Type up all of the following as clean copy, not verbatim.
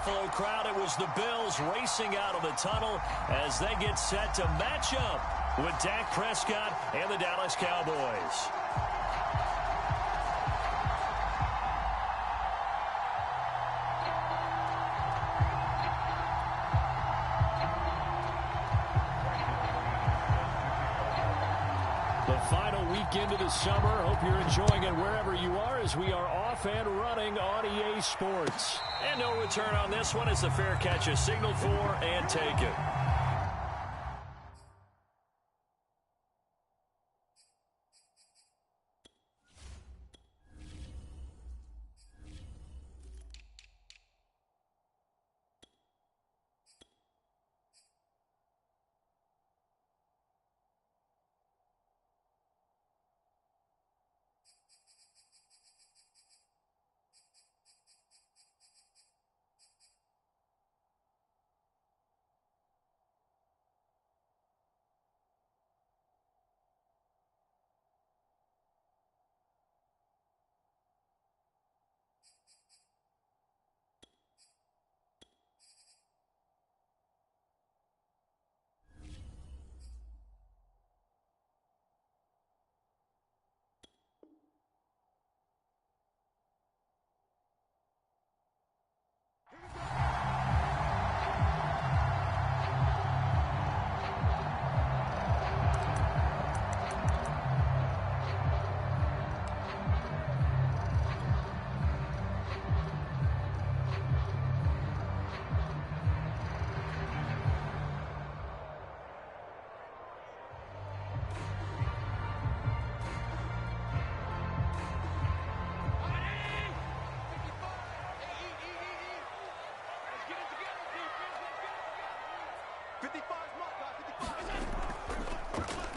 Buffalo crowd. It was the Bills racing out of the tunnel as they get set to match up with Dak Prescott and the Dallas Cowboys. The final weekend of the summer. Hope you're enjoying it wherever you are as we are off and running on EA Sports. And no return on this one as the fair catch is signaled for and taken.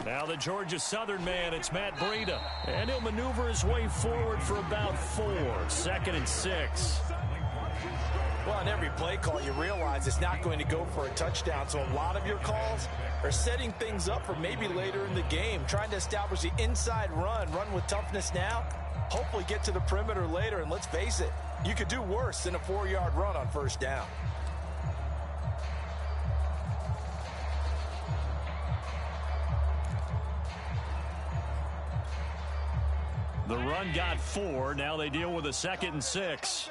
Now the Georgia Southern man, it's Matt Breida. And he'll maneuver his way forward for about 4. 2nd and 6. Well, on every play call, you realize it's not going to go for a touchdown. So a lot of your calls are setting things up for maybe later in the game, trying to establish the inside run with toughness now, hopefully get to the perimeter later. And let's face it, you could do worse than a 4-yard run on 1st down. The run got 4. Now they deal with a 2nd and 6.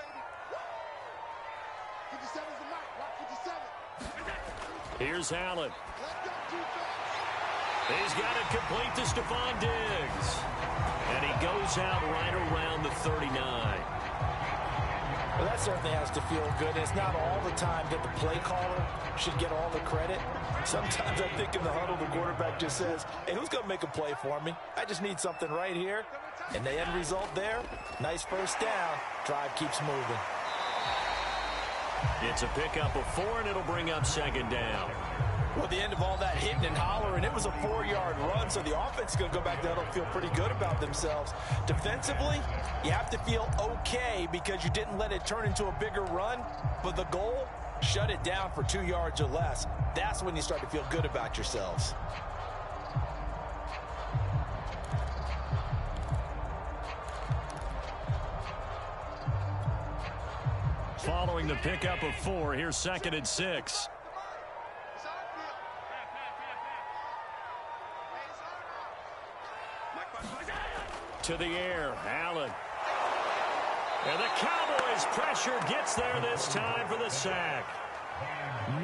Here's Allen. He's got it complete to Stephon Diggs. And he goes out right around the 39. Well, that certainly has to feel good. It's not all the time that the play caller should get all the credit. Sometimes I think in the huddle, the quarterback just says, hey, who's going to make a play for me? I just need something right here. And the end result there, nice 1st down. Drive keeps moving. It's a pickup of 4, and it'll bring up 2nd down. Well, at the end of all that hitting and hollering, it was a 4-yard run, so the offense is going to go back there and feel pretty good about themselves. Defensively, you have to feel okay because you didn't let it turn into a bigger run, but the goal, shut it down for 2 yards or less. That's when you start to feel good about yourselves. Following the pickup of 4, here's 2nd and 6. To the air, Allen. And the Cowboys pressure gets there this time for the sack.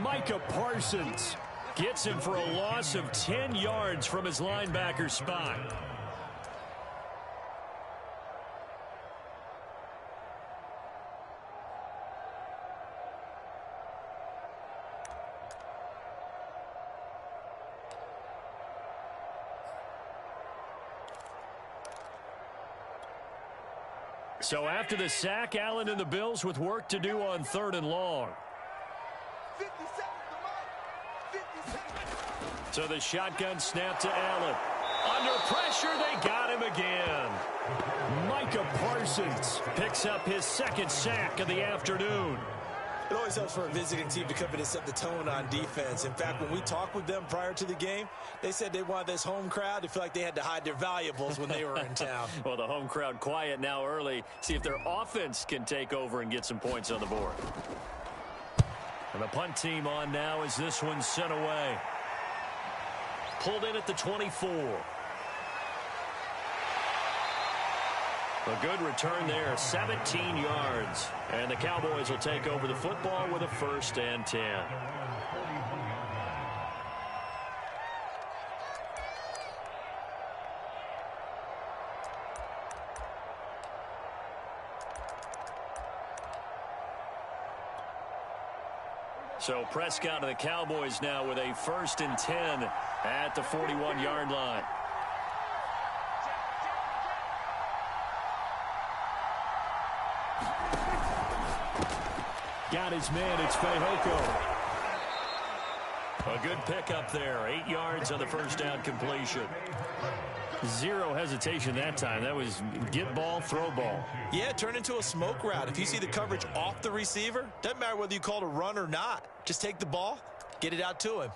Micah Parsons gets him for a loss of 10 yards from his linebacker spot. So after the sack, Allen and the Bills with work to do on 3rd and long. So the shotgun snap to Allen. Under pressure, they got him again. Micah Parsons picks up his 2nd sack of the afternoon. It always helps for a visiting team to come in and set the tone on defense. In fact, when we talked with them prior to the game, they said they wanted this home crowd to feel like they had to hide their valuables when they were in town. Well, the home crowd quiet now early. See if their offense can take over and get some points on the board. And the punt team on now as this one's sent away. Pulled in at the 24. A good return there, 17 yards. And the Cowboys will take over the football with a 1st and 10. So Prescott and the Cowboys now with a 1st and 10 at the 41-yard line. Got his man, it's Fehoko. A good pickup there, 8 yards on the first down completion. Zero hesitation that time. That was get ball, throw ball. Yeah, turn into a smoke route. If you see the coverage off the receiver, doesn't matter whether you call it a run or not. Just take the ball, get it out to him.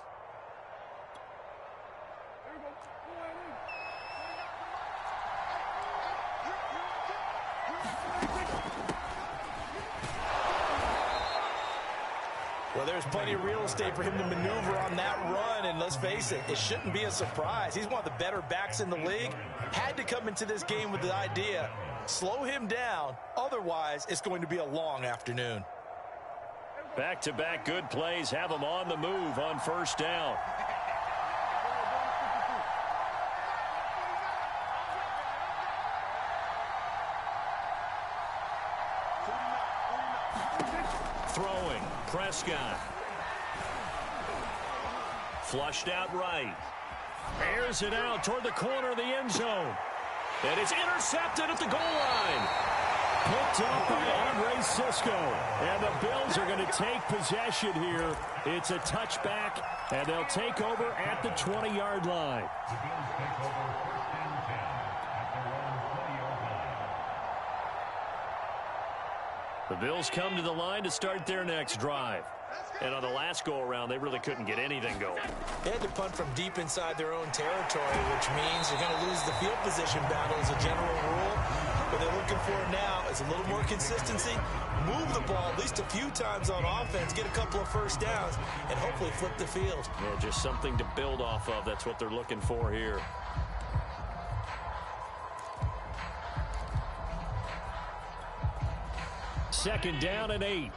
Well, there's plenty of real estate for him to maneuver on that run, and let's face it, it shouldn't be a surprise. He's one of the better backs in the league. Had to come into this game with the idea, slow him down, otherwise it's going to be a long afternoon. Back-to-back good plays have him on the move on first down. Throwing, Prescott. Flushed out right. Airs it out toward the corner of the end zone. And it's intercepted at the goal line. Picked up by Andre Cisco. And the Bills are going to take possession here. It's a touchback, and they'll take over at the 20-yard line. The Bills come to the line to start their next drive. And on the last go-around, they really couldn't get anything going. They had to punt from deep inside their own territory, which means they're going to lose the field position battle as a general rule. What they're looking for now is a little more consistency, move the ball at least a few times on offense, get a couple of first downs, and hopefully flip the field. Yeah, just something to build off of. That's what they're looking for here. Second down and 8.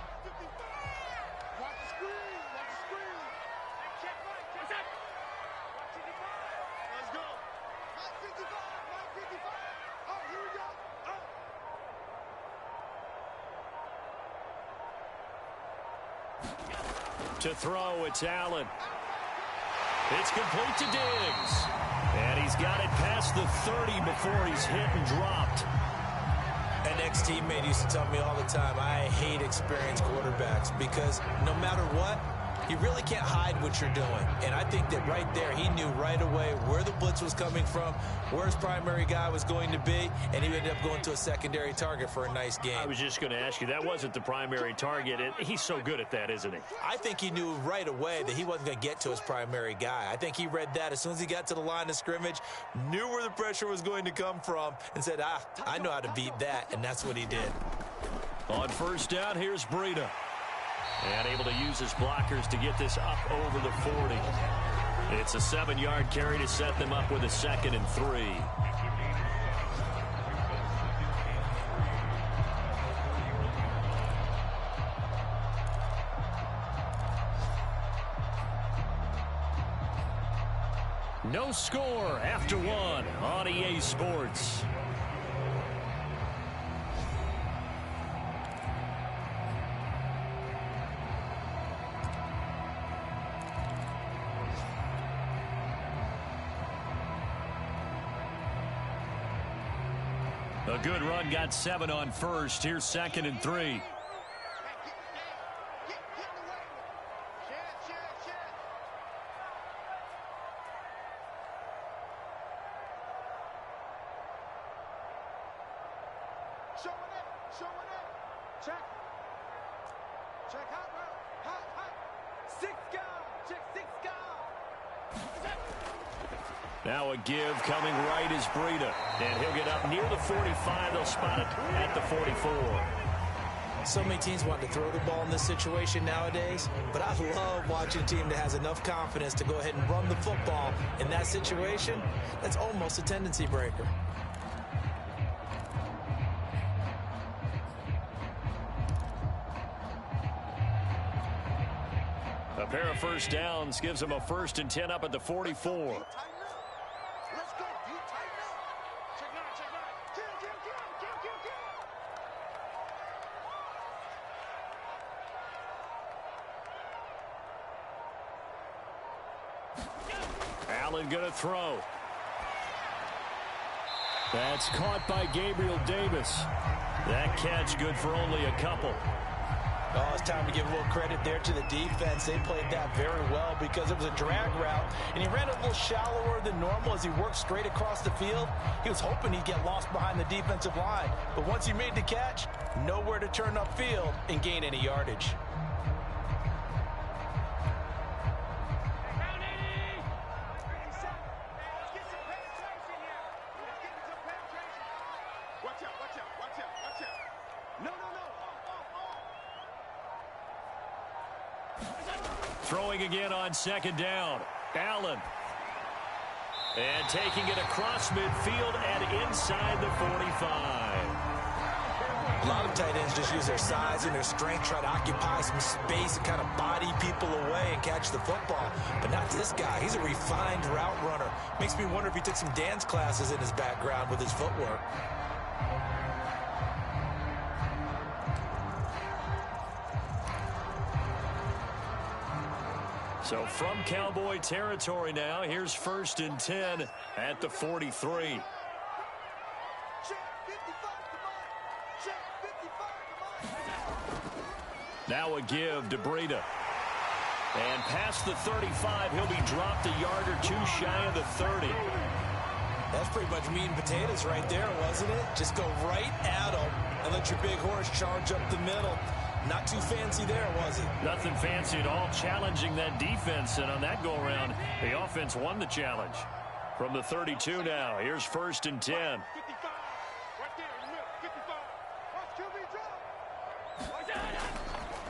To throw, it's Allen. It's complete to Diggs. And he's got it past the 30 before he's hit and dropped. An ex-teammate used to tell me all the time, I hate experienced quarterbacks because no matter what, you really can't hide what you're doing. And I think that right there, he knew right away where the blitz was coming from, where his primary guy was going to be, and he ended up going to a secondary target for a nice game. I was just going to ask you, that wasn't the primary target. He's so good at that, isn't he? I think he knew right away that he wasn't going to get to his primary guy. I think he read that as soon as he got to the line of scrimmage, knew where the pressure was going to come from, and said, I know how to beat that, and that's what he did. On first down, here's Breida. And able to use his blockers to get this up over the 40. It's a 7-yard carry to set them up with a 2nd and 3. No score after 1 on EA Sports. A good run, got 7 on first. Here's 2nd and 3. Now a give coming right is Breida. And he'll get up near the 45. They'll spot it at the 44. So many teams want to throw the ball in this situation nowadays, but I love watching a team that has enough confidence to go ahead and run the football. In that situation, that's almost a tendency breaker. A pair of first downs gives them a 1st and 10 up at the 44. Allen going to throw. That's caught by Gabriel Davis. That catch good for only a couple. Oh, it's time to give a little credit there to the defense. They played that very well because it was a drag route, and he ran a little shallower than normal as he worked straight across the field. He was hoping he'd get lost behind the defensive line, but once he made the catch, nowhere to turn upfield and gain any yardage. Throwing again on 2nd down. Allen. And taking it across midfield and inside the 45. A lot of tight ends just use their size and their strength, try to occupy some space and kind of body people away and catch the football. But not this guy. He's a refined route runner. Makes me wonder if he took some dance classes in his background with his footwork. So from Cowboy territory now, here's 1st and 10 at the 43. Now a give to Breida. And past the 35, he'll be dropped a yard or two shy of the 30. That's pretty much meat and potatoes right there, wasn't it? Just go right at him and let your big horse charge up the middle. Not too fancy there, was it? Nothing fancy at all, challenging that defense. And on that go-around, the offense won the challenge. From the 32 now, here's 1st and 10.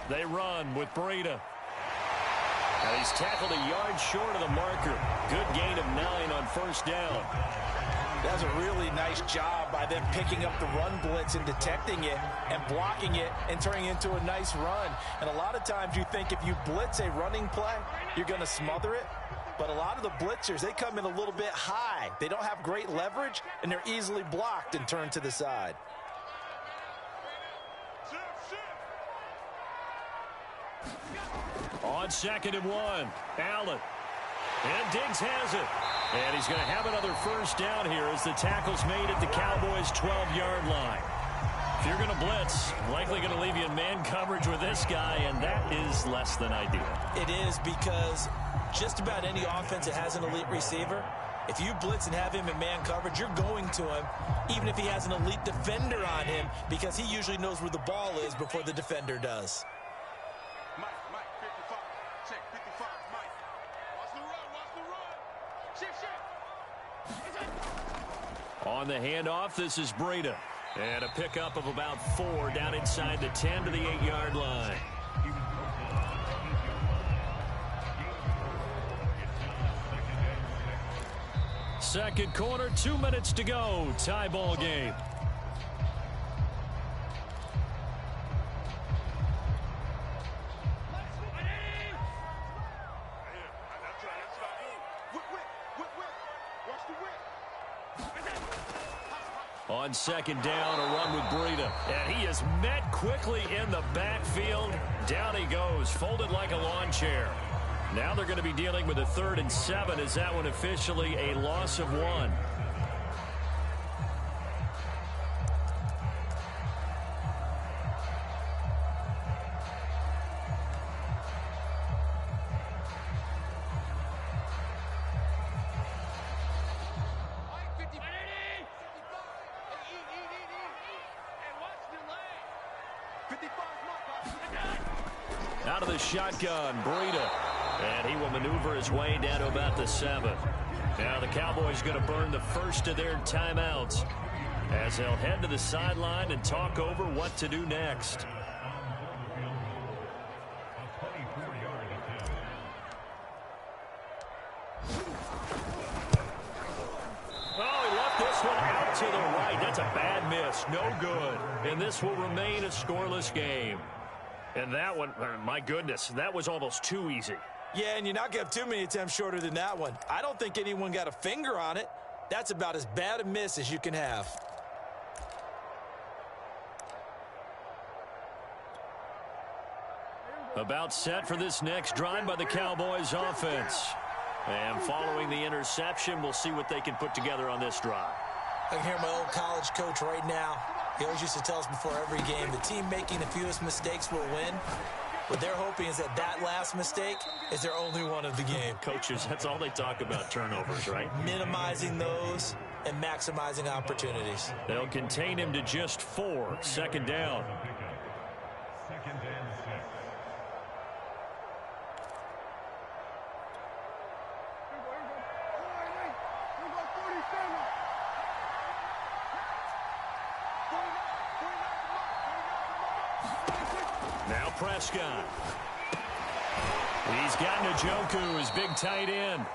They run with Breida. Now he's tackled a yard short of the marker. Good gain of 9 on 1st down. That's a really nice job by them picking up the run blitz and detecting it and blocking it and turning it into a nice run. And a lot of times you think if you blitz a running play, you're going to smother it. But a lot of the blitzers, they come in a little bit high. They don't have great leverage, and they're easily blocked and turned to the side. On 2nd and 1, Allen. And Diggs has it. And he's going to have another 1st down here as the tackle's made at the Cowboys' 12-yard line. If you're going to blitz, likely going to leave you in man coverage with this guy, and that is less than ideal. It is, because just about any offense that has an elite receiver, if you blitz and have him in man coverage, you're going to him, even if he has an elite defender on him, because he usually knows where the ball is before the defender does. Mike, 55. Check, 55, Mike. Watch the run. Shift. On the handoff, this is Breida. And a pickup of about 4 down inside the 10 to the 8-yard line. Second quarter, 2 minutes to go. Tie ball game. On 2nd down, a run with Breida. And he is met quickly in the backfield. Down he goes, folded like a lawn chair. Now they're going to be dealing with a 3rd and 7. Is that one officially a loss of 1? Out of the shotgun, Breida. And he will maneuver his way down to about the 7. Now the Cowboys going to burn the first of their timeouts as they'll head to the sideline and talk over what to do next. to the right. That's a bad miss. No good. And this will remain a scoreless game. And that one, my goodness, that was almost too easy. Yeah, and you're not going to have too many attempts shorter than that one. I don't think anyone got a finger on it. That's about as bad a miss as you can have. About set for this next drive by the Cowboys offense. And following the interception, we'll see what they can put together on this drive. I can hear my old college coach right now. He always used to tell us before every game, the team making the fewest mistakes will win. What they're hoping is that last mistake is their only one of the game. Coaches, that's all they talk about, turnovers, right? Minimizing those and maximizing opportunities. They'll contain him to just 4. Second down. Now Prescott. He's got Njoku, his big tight end.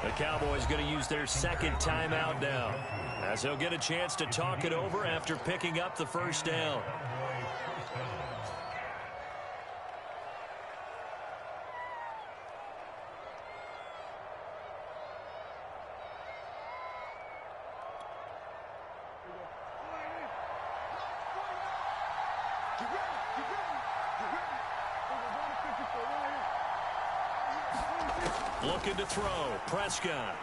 The Cowboys going to use their second timeout now, as they'll get a chance to talk it over after picking up the first down. Looking to throw. Prescott.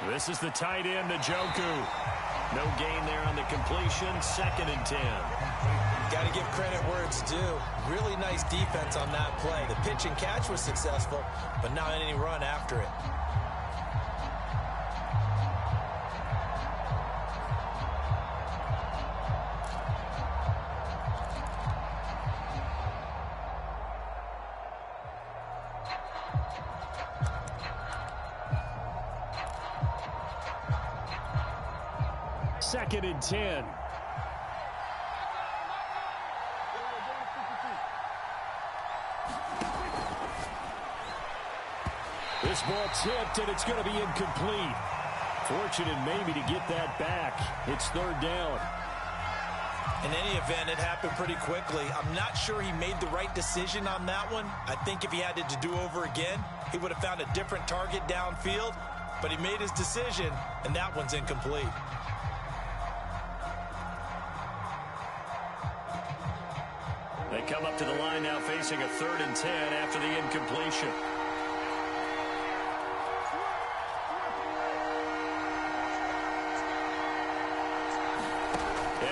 This is the tight end, Njoku. No gain there on the completion. 2nd and 10. Got to give credit where it's due. Really nice defense on that play. The pitch and catch was successful, but not any run after it. Second and 10. This ball tipped, and it's going to be incomplete. Fortunate maybe to get that back. It's 3rd down. In any event, it happened pretty quickly. I'm not sure he made the right decision on that one. I think if he had it to do over again, he would have found a different target downfield. But he made his decision, and that one's incomplete. They come up to the line now facing a 3rd and 10 after the incompletion.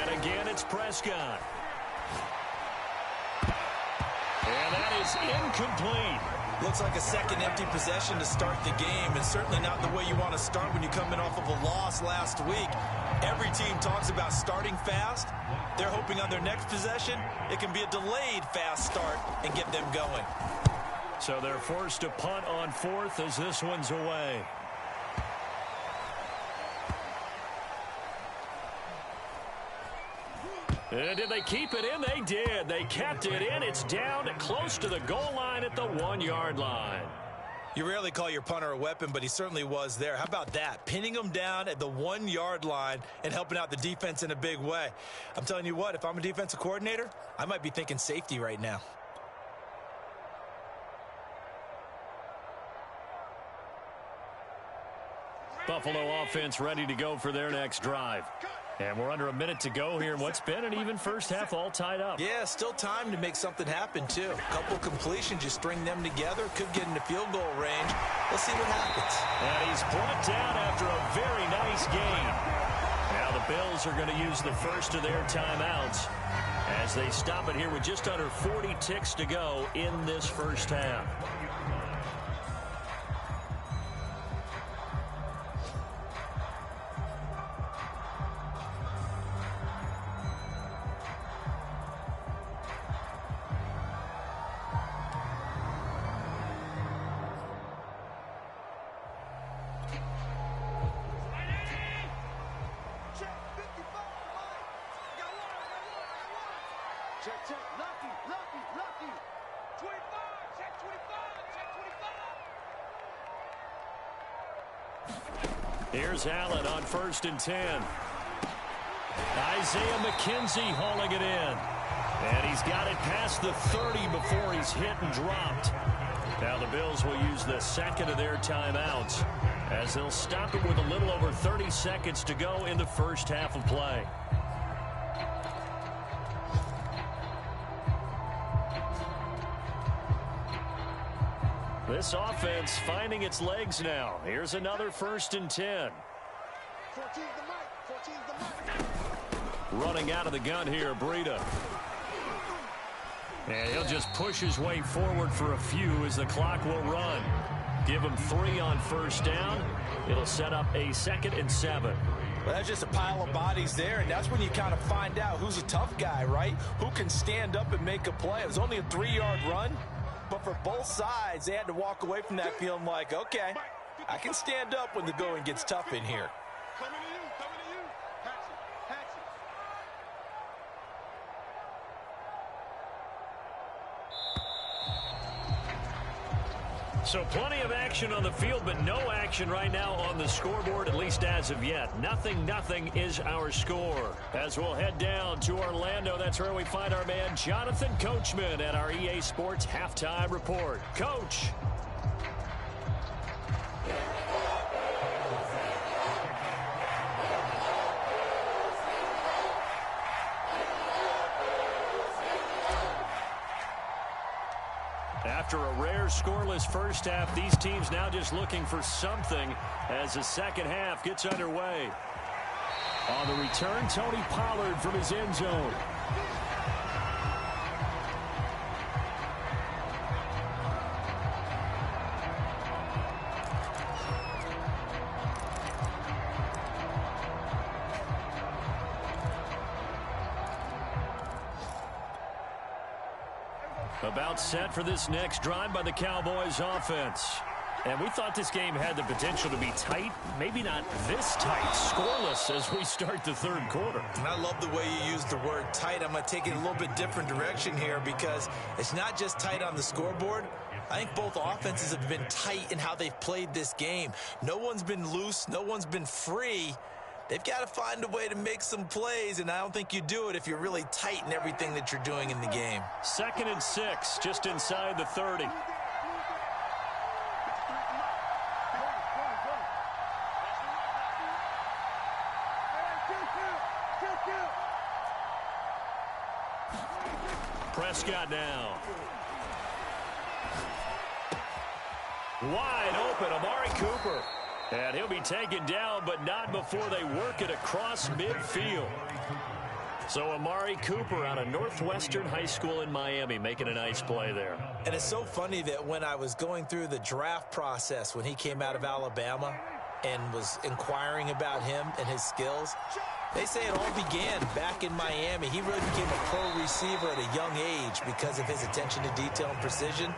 And again, it's Prescott. And that is incomplete. Looks like a second empty possession to start the game, and certainly not the way you want to start when you come in off of a loss last week. Every team talks about starting fast. They're hoping on their next possession, it can be a delayed fast start and get them going. So they're forced to punt on 4th as this one's away. And did they keep it in? They did. They kept it in. It's down close to the goal line at the 1-yard line. You rarely call your punter a weapon, but he certainly was there. How about that? Pinning him down at the 1-yard line and helping out the defense in a big way. I'm telling you what, if I'm a defensive coordinator, I might be thinking safety right now. Buffalo offense ready to go for their next drive. And we're under a minute to go here in what's been an even first half, all tied up. Yeah, still time to make something happen, too. A couple completions, you string them together, could get into field goal range. Let's see what happens. And he's brought down after a very nice gain. Now the Bills are going to use the first of their timeouts as they stop it here with just under 40 ticks to go in this first half. Check, lucky, 25, check 25, check 25. Here's Allen on 1st and 10. Isaiah McKenzie hauling it in. And he's got it past the 30 before he's hit and dropped. Now the Bills will use the second of their timeouts as they'll stop it with a little over 30 seconds to go in the first half of play. This offense finding its legs now. Here's another 1st and 10. 14's the mic. 14's the mic. Running out of the gun here, Breida. And he'll just push his way forward for a few as the clock will run. Give him 3 on 1st down. It'll set up a 2nd and 7. Well, that's just a pile of bodies there, and that's when you kind of find out who's a tough guy, right? Who can stand up and make a play. It was only a 3-yard run, but for both sides, they had to walk away from that feeling like, okay, I can stand up when the going gets tough in here. Coming to you. Coming to you. Patch it. Patch it. So plenty of action on the field, but no action right now on the scoreboard, at least as of yet. 0-0 is our score. As we'll head down to Orlando, that's where we find our man Jonathan Coachman at our EA Sports Halftime Report. Coach. After a rare scoreless first half, these teams now just looking for something as the second half gets underway. On the return, Tony Pollard from his end zone. About set for this next drive by the Cowboys offense. And we thought this game had the potential to be tight, maybe not this tight, scoreless as we start the third quarter. And I love the way you use the word tight. I'm going to take it a little bit different direction here because it's not just tight on the scoreboard. I think both offenses have been tight in how they've played this game. No one's been loose. No one's been free. They've got to find a way to make some plays, and I don't think you do it if you're really tight in everything that you're doing in the game. 2nd and 6, just inside the 30. Prescott now. Wide open, Amari Cooper. And he'll be taken down, but not before they work it across midfield. So Amari Cooper out of Northwestern High School in Miami making a nice play there. And it's so funny that when I was going through the draft process when he came out of Alabama and was inquiring about him and his skills, they say it all began back in Miami. He really became a pro receiver at a young age because of his attention to detail and precision.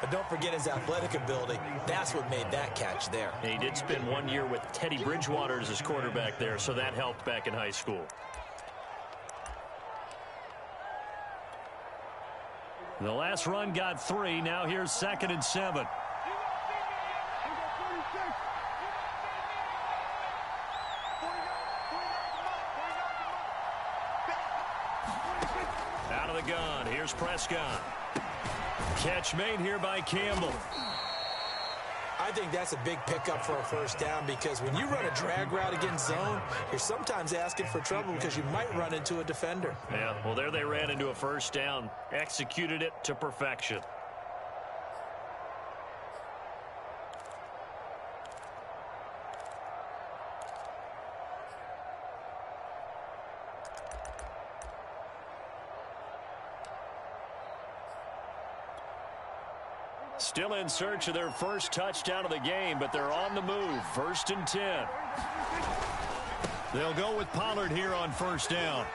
But don't forget his athletic ability. That's what made that catch there. He did spend 1 year with Teddy Bridgewater as his quarterback there, so that helped back in high school. The last run got 3. Now here's 2nd and 7. Out of the gun. Here's Prescott. Catch made here by Campbell. I think that's a big pickup for a first down because when you run a drag route against zone, you're sometimes asking for trouble because you might run into a defender. Yeah, well, there they ran into a first down, executed it to perfection. Still in search of their first touchdown of the game, but they're on the move. 1st and 10. They'll go with Pollard here on 1st down.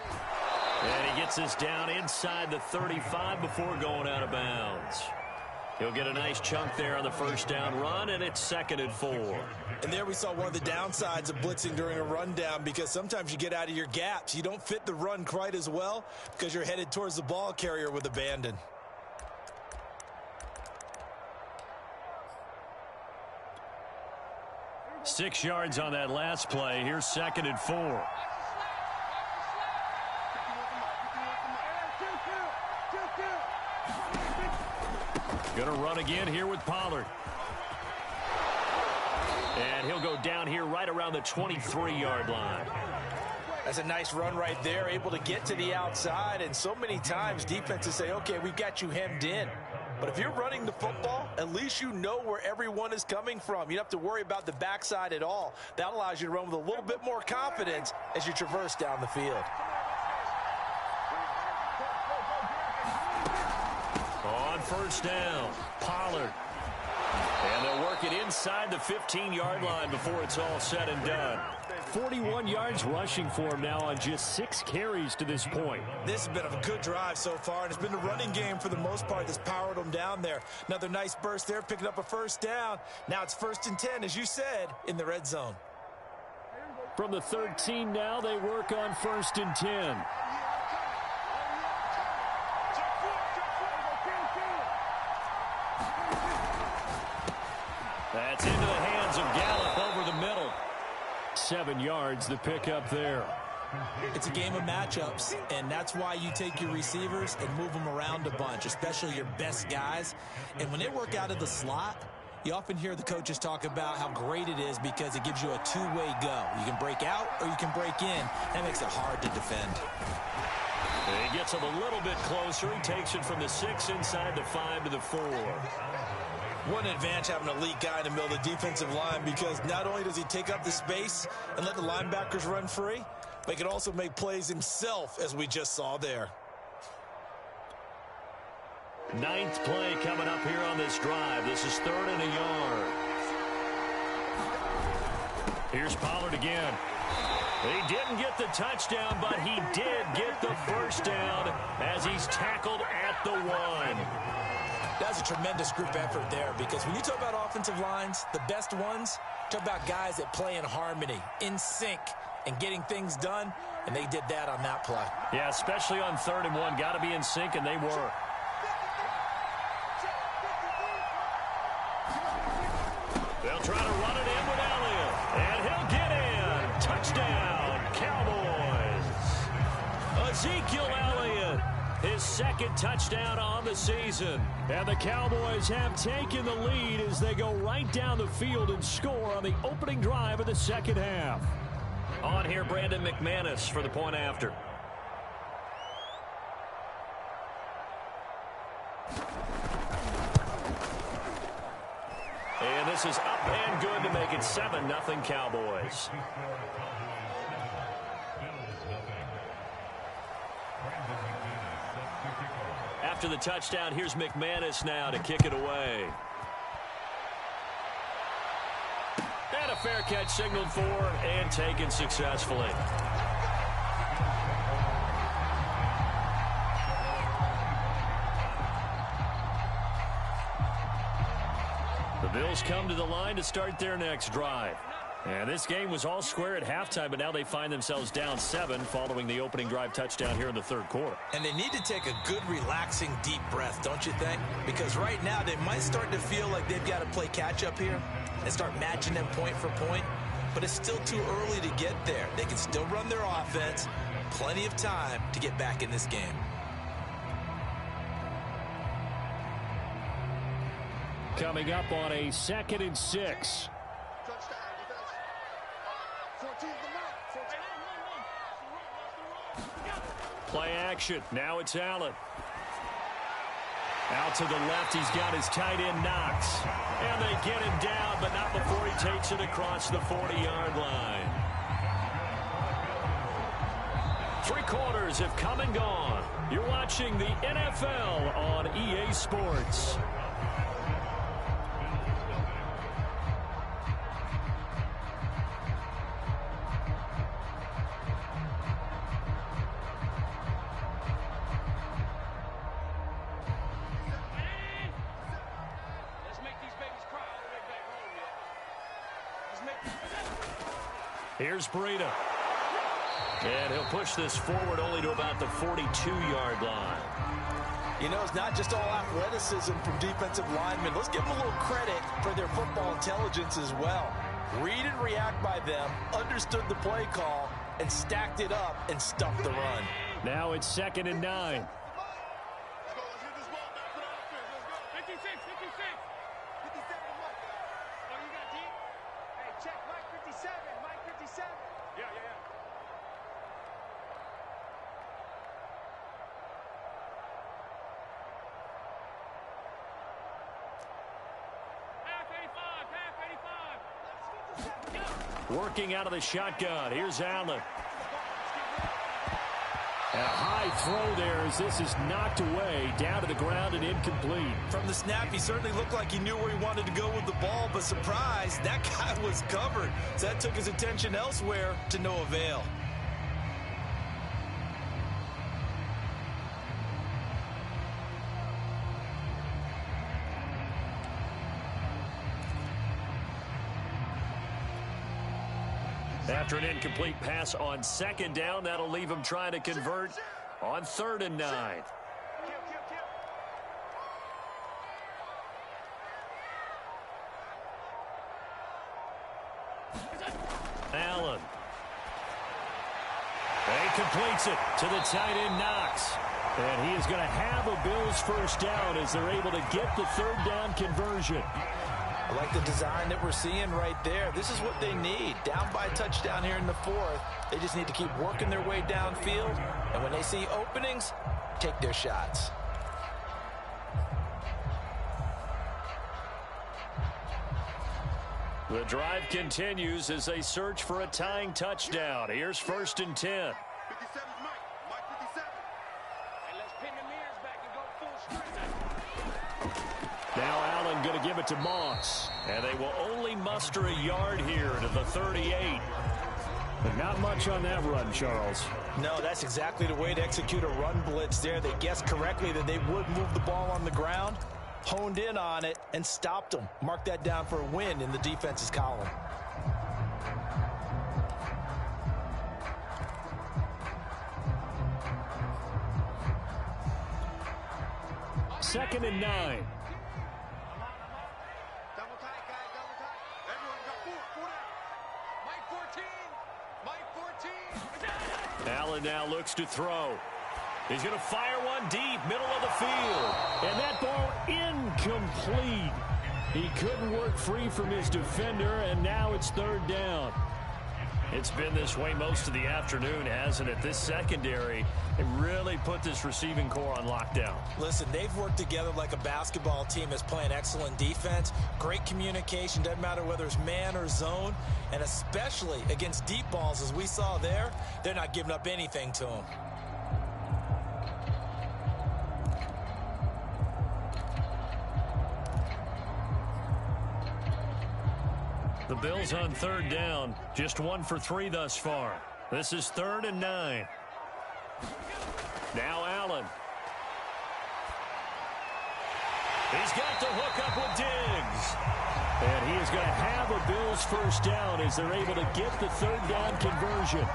And he gets this down inside the 35 before going out of bounds. He'll get a nice chunk there on the first down run, and it's 2nd and 4. And there we saw one of the downsides of blitzing during a rundown because sometimes you get out of your gaps. You don't fit the run quite as well because you're headed towards the ball carrier with abandon. 6 yards on that last play. Here's 2nd and 4. Going to run again here with Pollard. And he'll go down here right around the 23-yard line. That's a nice run right there, able to get to the outside. And so many times defenses say, okay, we've got you hemmed in. But if you're running the football, at least you know where everyone is coming from. You don't have to worry about the backside at all. That allows you to run with a little bit more confidence as you traverse down the field. On first down, Pollard. And they'll work it inside the 15-yard line before it's all said and done. 41 yards rushing for him now on just 6 carries to this point. This has been a good drive so far, and it's been the running game for the most part that's powered them down there. Another nice burst there, picking up a first down. Now it's 1st and 10, as you said, in the red zone. From the 13 now, they work on 1st and 10. That's into the hands of Gallup over the middle. 7 yards, the pickup there. It's a game of matchups, and that's why you take your receivers and move them around a bunch, especially your best guys. And when they work out of the slot, you often hear the coaches talk about how great it is because it gives you a two-way go. You can break out or you can break in. That makes it hard to defend. He gets him a little bit closer. He takes it from the 6 inside the 5 to the 4. One advantage having an elite guy in the middle of the defensive line, because not only does he take up the space and let the linebackers run free, but he can also make plays himself, as we just saw there. 9th play coming up here on this drive. This is 3rd and a yard. Here's Pollard again. He didn't get the touchdown, but he did get the first down as he's tackled at the 1. That's a tremendous group effort there, because when you talk about offensive lines, the best ones, talk about guys that play in harmony, in sync, and getting things done, and they did that on that play. Yeah, especially on 3rd and 1. Got to be in sync, and they were. They'll try to run it in with Elliott, and he'll get in. Touchdown, Cowboys. Ezekiel Elliott, his 2nd touchdown on the season. And the Cowboys have taken the lead as they go right down the field and score on the opening drive of the 2nd half. On here, Brandon McManus for the point after. And this is up and good to make it 7-0 Cowboys. After the touchdown, here's McManus now to kick it away. And a fair catch signaled for and taken successfully. The Bills come to the line to start their next drive. And this game was all square at halftime, but now they find themselves down 7 following the opening drive touchdown here in the 3rd quarter. And they need to take a good, relaxing, deep breath, don't you think? Because right now they might start to feel like they've got to play catch-up here and start matching them point for point. But it's still too early to get there. They can still run their offense. Plenty of time to get back in this game. Coming up on a 2nd and 6. Play action. Now it's Allen. Out to the left, he's got his tight end Knox. And they get him down, but not before he takes it across the 40-yard line. 3 quarters have come and gone. You're watching the NFL on EA Sports. Here's Breida. And he'll push this forward only to about the 42-yard line. You know, it's not just all athleticism from defensive linemen. Let's give them a little credit for their football intelligence as well. Read and react by them, understood the play call, and stacked it up and stuffed the run. Now it's 2nd and 9. Working out of the shotgun. Here's Allen. And a high throw there as this is knocked away, down to the ground and incomplete. From the snap, he certainly looked like he knew where he wanted to go with the ball, but surprise, that guy was covered. So that took his attention elsewhere to no avail. After an incomplete pass on 2nd down, that'll leave him trying to convert on 3rd and 9. Allen. And he completes it to the tight end, Knox. And he is going to have a Bills first down as they're able to get the 3rd down conversion. I like the design that we're seeing right there. This is what they need. Down by a touchdown here in the 4th. They just need to keep working their way downfield. And when they see openings, take their shots. The drive continues as they search for a tying touchdown. Here's 1st and 10. Now Allen going to give it to Moss. And they will only muster a yard here to the 38. But not much on that run, Charles. No, that's exactly the way to execute a run blitz there. They guessed correctly that they would move the ball on the ground, honed in on it, and stopped them. Mark that down for a win in the defense's column. Second and 9. Allen now looks to throw. He's going to fire one deep, middle of the field. And that ball incomplete. He couldn't work free from his defender, and now it's 3rd down. It's been this way most of the afternoon, hasn't it? This secondary, they really put this receiving core on lockdown. Listen, they've worked together like a basketball team that's playing excellent defense. Great communication, doesn't matter whether it's man or zone. And especially against deep balls, as we saw there, they're not giving up anything to them. The Bills on 3rd down, just 1 for 3 thus far. This is 3rd and 9. Now Allen. He's got the hook up with Diggs. And he is going to have a Bills first down as they're able to get the 3rd down conversion.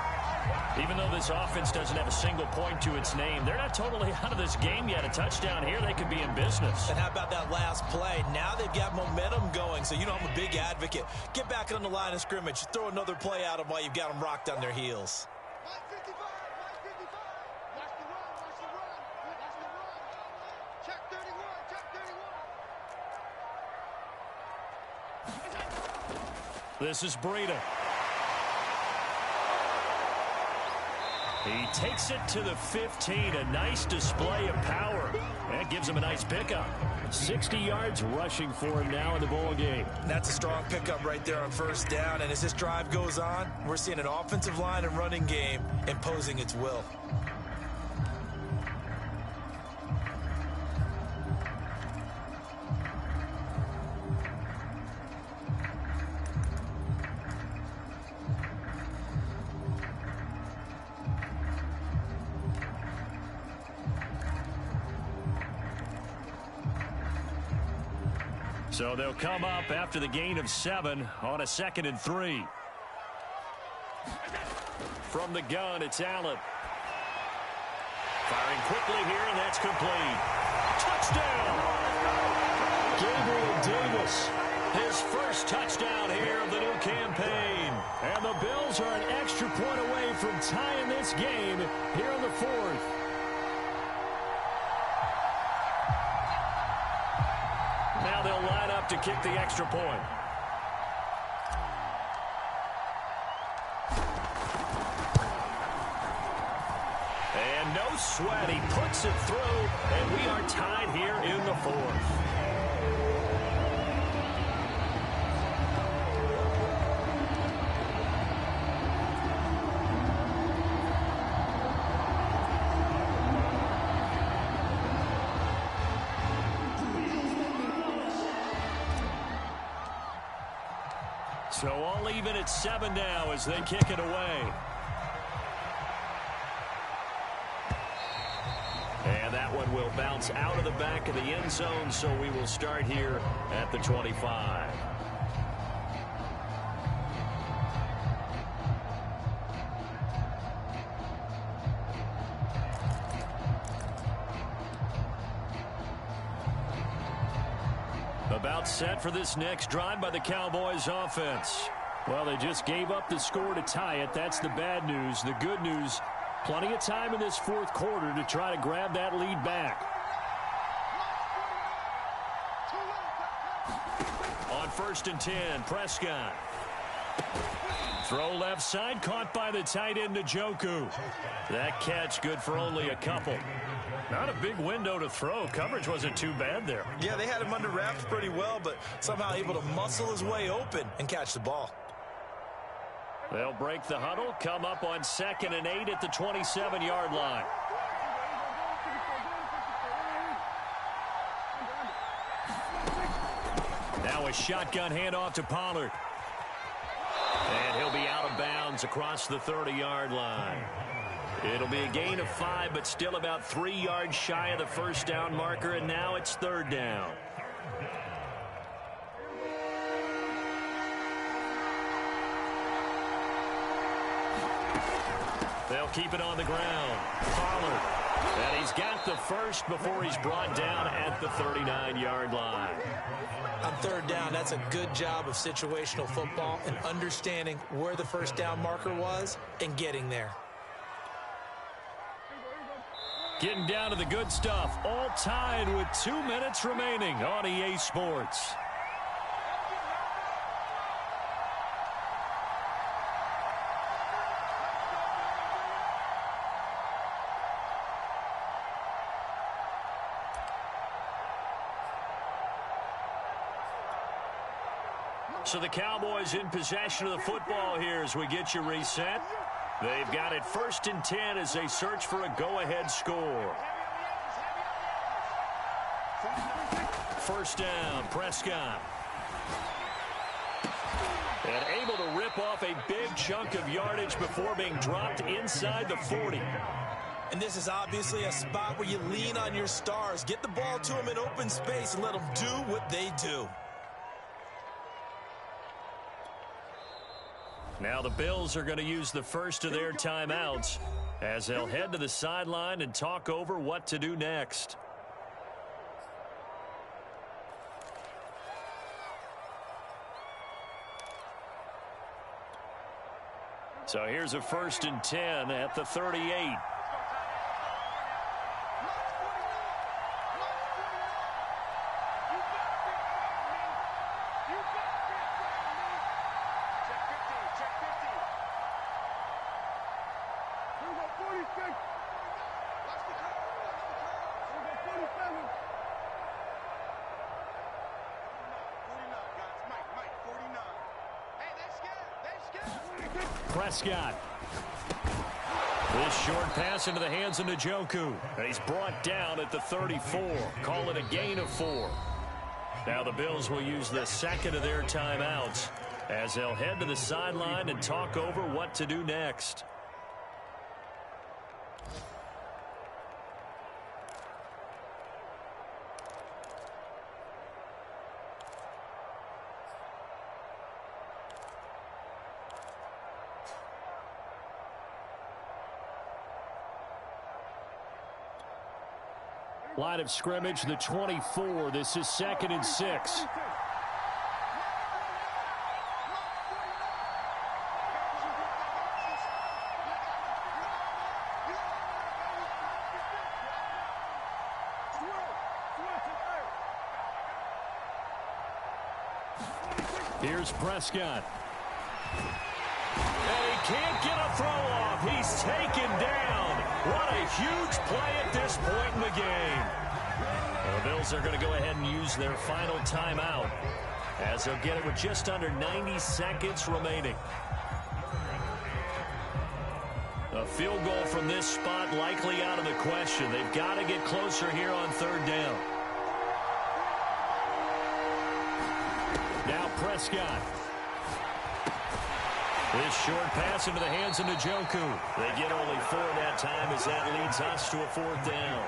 Even though this offense doesn't have a single point to its name, they're not totally out of this game yet. A touchdown here, they could be in business. And how about that last play? Now they've got momentum going, so you know I'm a big advocate. Get back on the line of scrimmage. Throw another play at them while you've got them rocked on their heels. This is Breida. He takes it to the 15. A nice display of power. That gives him a nice pickup. 60 yards rushing for him now in the ball game. That's a strong pickup right there on 1st down. And as this drive goes on, we're seeing an offensive line and running game imposing its will. So they'll come up after the gain of 7 on a 2nd and 3. From the gun, it's Allen. Firing quickly here, and that's complete. Touchdown! Gabriel Davis His first touchdown here of the new campaign. And the Bills are an extra point away from tying this game here in the fourth. Now they'll line up to kick the extra point. And no sweat. He puts it through, and we are tied here in the fourth. So all even at 7 now as they kick it away. And that one will bounce out of the back of the end zone, so we will start here at the 25. About set for this next drive by the Cowboys offense. Well, they just gave up the score to tie it. That's the bad news. The good news, plenty of time in this fourth quarter to try to grab that lead back. On 1st and 10, Prescott. Throw left side, caught by the tight end, Njoku. That catch good for only a couple. Not a big window to throw. Coverage wasn't too bad there. Yeah, they had him under wraps pretty well, but somehow able to muscle his way open and catch the ball. They'll break the huddle, come up on 2nd and 8 at the 27-yard line. Now a shotgun handoff to Pollard. And he'll be out of bounds across the 30-yard line. It'll be a gain of 5, but still about 3 yards shy of the first down marker, and now it's 3rd down. They'll keep it on the ground. Pollard. And he's got the first before he's brought down at the 39-yard line. On 3rd down, that's a good job of situational football and understanding where the first down marker was and getting there. Getting down to the good stuff. All tied with 2 minutes remaining on EA Sports. So the Cowboys in possession of the football here as we get you reset. They've got it 1st and 10 as they search for a go-ahead score. 1st down, Prescott. And able to rip off a big chunk of yardage before being dropped inside the 40. And this is obviously a spot where you lean on your stars. Get the ball to them in open space and let them do what they do. Now the Bills are going to use the first of their timeouts as they'll head to the sideline and talk over what to do next. So here's a 1st and 10 at the 38. Prescott. This short pass into the hands of Njoku. And he's brought down at the 34. Call it a gain of 4. Now the Bills will use the second of their timeouts as they'll head to the sideline and talk over what to do next. Line of scrimmage, the 24. This is 2nd and 6. Here's Prescott. And he can't get a throw off. He's taken down. What a huge play at this point in the game. The Bills are going to go ahead and use their final timeout as they'll get it with just under 90 seconds remaining. A field goal from this spot likely out of the question. They've got to get closer here on third down. Now Prescott. This short pass into the hands of Njoku. They get only 4 that time as that leads us to a 4th down.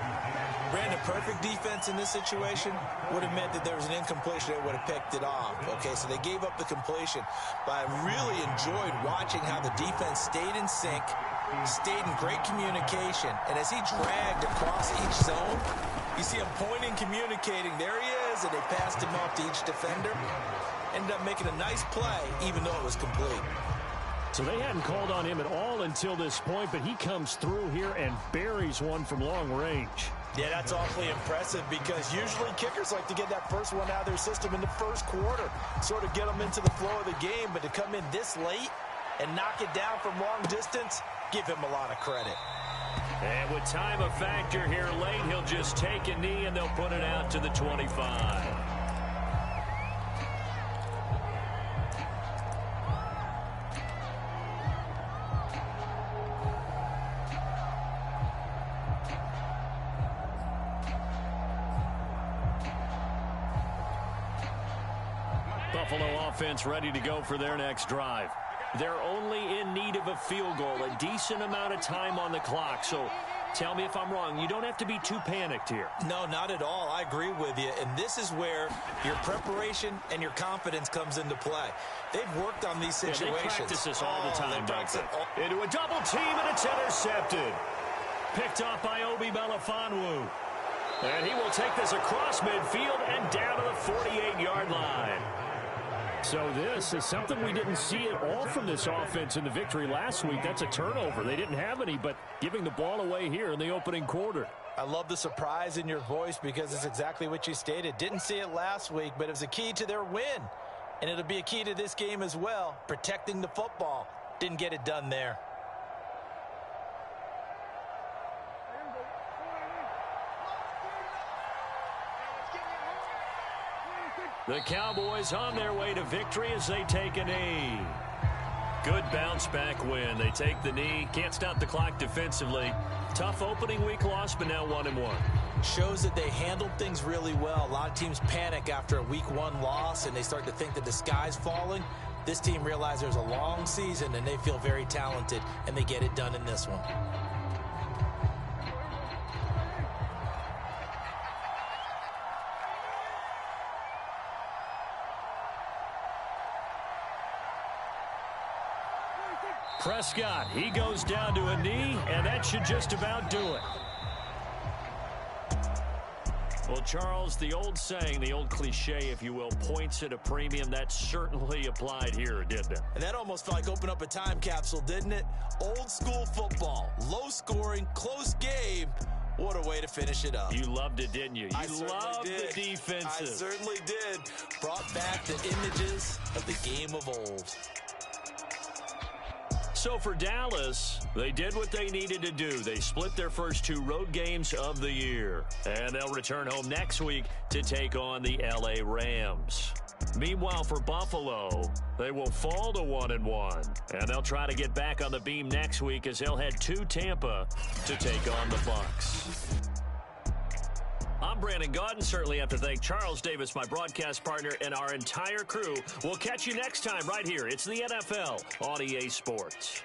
Brandon, perfect defense in this situation would have meant that there was an incompletion that would have picked it off. Okay, so they gave up the completion, but I really enjoyed watching how the defense stayed in sync, stayed in great communication, and as he dragged across each zone, you see him pointing, communicating. There he is, and they passed him off to each defender. Ended up making a nice play, even though it was complete. So they hadn't called on him at all until this point, but he comes through here and buries one from long range. Yeah, that's awfully impressive because usually kickers like to get that first one out of their system in the first quarter, sort of get them into the flow of the game, but to come in this late and knock it down from long distance, give him a lot of credit. And with time a factor here late, he'll just take a knee and they'll put it out to the 25. Buffalo offense ready to go for their next drive. They're only in need of a field goal, a decent amount of time on the clock. So tell me if I'm wrong. You don't have to be too panicked here. No, not at all. I agree with you. And this is where your preparation and your confidence comes into play. They've worked on these situations. Yeah, they practice this all the time, don't they? Into a double team, and it's intercepted. Picked off by Obi Melifonwu. And he will take this across midfield and down to the 48-yard line. So this is something we didn't see at all from this offense in the victory last week. That's a turnover. They didn't have any, but giving the ball away here in the opening quarter. I love the surprise in your voice because it's exactly what you stated. Didn't see it last week, but it was a key to their win. And it'll be a key to this game as well, protecting the football. Didn't get it done there. The Cowboys on their way to victory as they take a knee. Good bounce-back win. They take the knee. Can't stop the clock defensively. Tough opening week loss, but now 1-1. Shows that they handled things really well. A lot of teams panic after a week 1 loss, and they start to think that the sky's falling. This team realizes there's a long season, and they feel very talented, and they get it done in this one. Prescott, he goes down to a knee, and that should just about do it. Well, Charles, the old saying, the old cliche, if you will, points at a premium, that certainly applied here, didn't it? And that almost felt like opening up a time capsule, didn't it? Old school football, low scoring, close game. What a way to finish it up. You loved it, didn't you? You loved the defenses. I certainly did. Brought back the images of the game of old. So for Dallas, they did what they needed to do. They split their first 2 road games of the year. And they'll return home next week to take on the LA Rams. Meanwhile, for Buffalo, they will fall to 1-1. And they'll try to get back on the beam next week as they'll head to Tampa to take on the Bucs. I'm Brandon Gaudin. Certainly have to thank Charles Davis, my broadcast partner, and our entire crew. We'll catch you next time right here. It's the NFL on EA Sports.